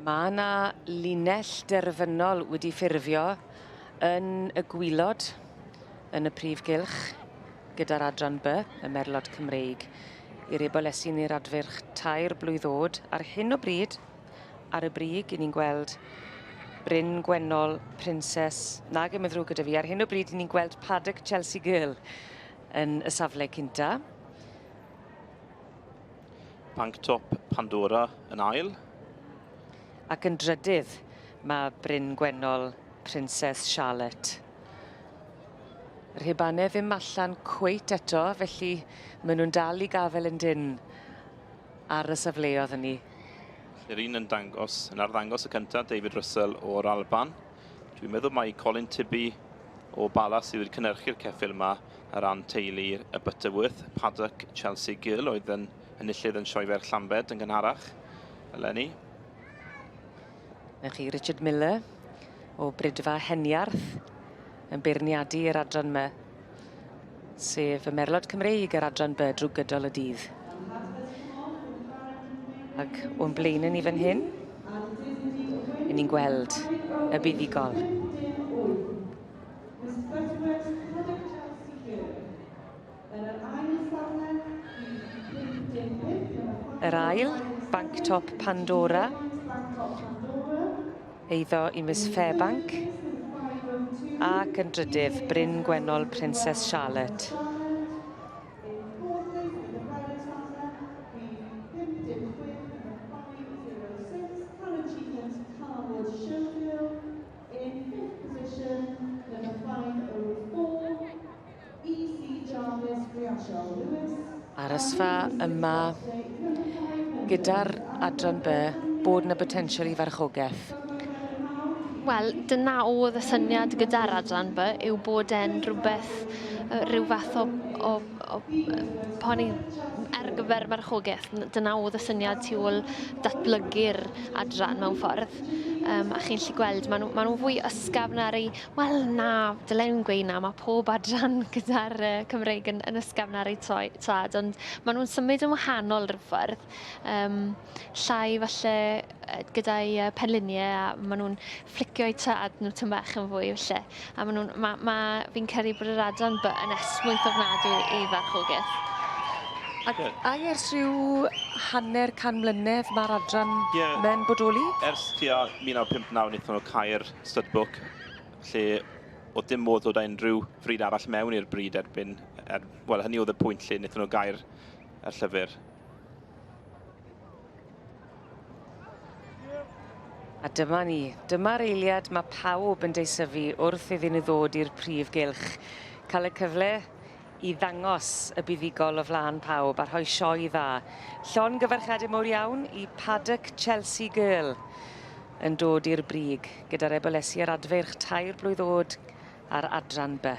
Mae yna linell derfynol wedi ffurfio yn y gwylod yn y prif gylch gyda'r adran B, y Merlod Cymreig, i'r ebolesu i'r adfyrch 2 blwydd o'd. Ar hyn o bryd, ar y brig, i ni'n gweld Bryn Gwennol Princess, nag ym ddrwg gyda fi, ar hyn o bryd i ni'n gweld Paddock Chelsea Girl yn y safle cynta. Banc top Pandora yn ail. Ac yn drydydd, mae Bryn Gwennol Princess Charlotte. Yr hebannau ddim allan cweit eto, felly maen nhw'n dal i gafel yn dyn ar y safleoedd hynny. Yr un yn arddangos y cyntaf, David Russell o'r Alban. Dwi'n meddwl mae Colin Tibby o Bala sydd wedi cynhyrchu'r ceffyl yma ar ran teulu y Butterworth. Paddock Chelsea Girl oedd yn enillydd yn Sioe Llambed yn gynharach eleni. Newch chi Richard Miller o Brydfa Heniarth yn beirniadu i'r adran yma, sef y Merlod Cymreig yr adran B drwy gydol y dydd. Ac o'n blaen ni fan hyn, y ni'n gweld y buddigol. Yr ail, Banc Top Pandora, eiddo i Miss Fairbank, ac yn drydydd, Bryn Gwennol Princess Charlotte. Arysfa yma gyda'r adran B bod yna potensial i farchogaeth. Wel, dyna oedd y syniad gyda'r adran B yw bod e'n rhywbeth, rhyw fath o poni ar gyfer farchogaeth. Dyna oedd y syniad tu ôl datblygu'r adran mewn ffordd. A chi'n gallu gweld, maen nhw fwy ysgafnari. Wel na, dylen nhw'n gweud na, mae pob adran gyda'r Cymreig yn ysgafnari tad, ond maen nhw'n symud yn wahanol rhyw ffordd. Llai falle gyda'i penluniau, a maen nhw'n flicio'u tad nhw tym bach yn fwy falle. A fi'n credu bod yr adran B yn esmwyth ofnadwy i farchogaeth. A ers rhyw hanner can mlynedd mae'r adran mewn bodoli? Ers tua 1959 wnaethon nhw cau'r studbook, lle o dim modd ddod â unrhyw fryd arall mewn i'r bryd erbyn, wel hynny oedd y pwynt lle wnaethon nhw gau'r llyfr. A dyma ni, dyma'r eiliad mae pawb yn deisyfu wrth iddyn nhw ddod i'r prif gylch. Cael y cyfle i ddangos y buddigol o flaen pawb a rhoi sioe dda. Llon gyfarchadau mawr iawn i Paddock Chelsea Girl yn dod i'r brig gyda'r ebolesu ar adfyrch 2 blwydd o'd ar adran B.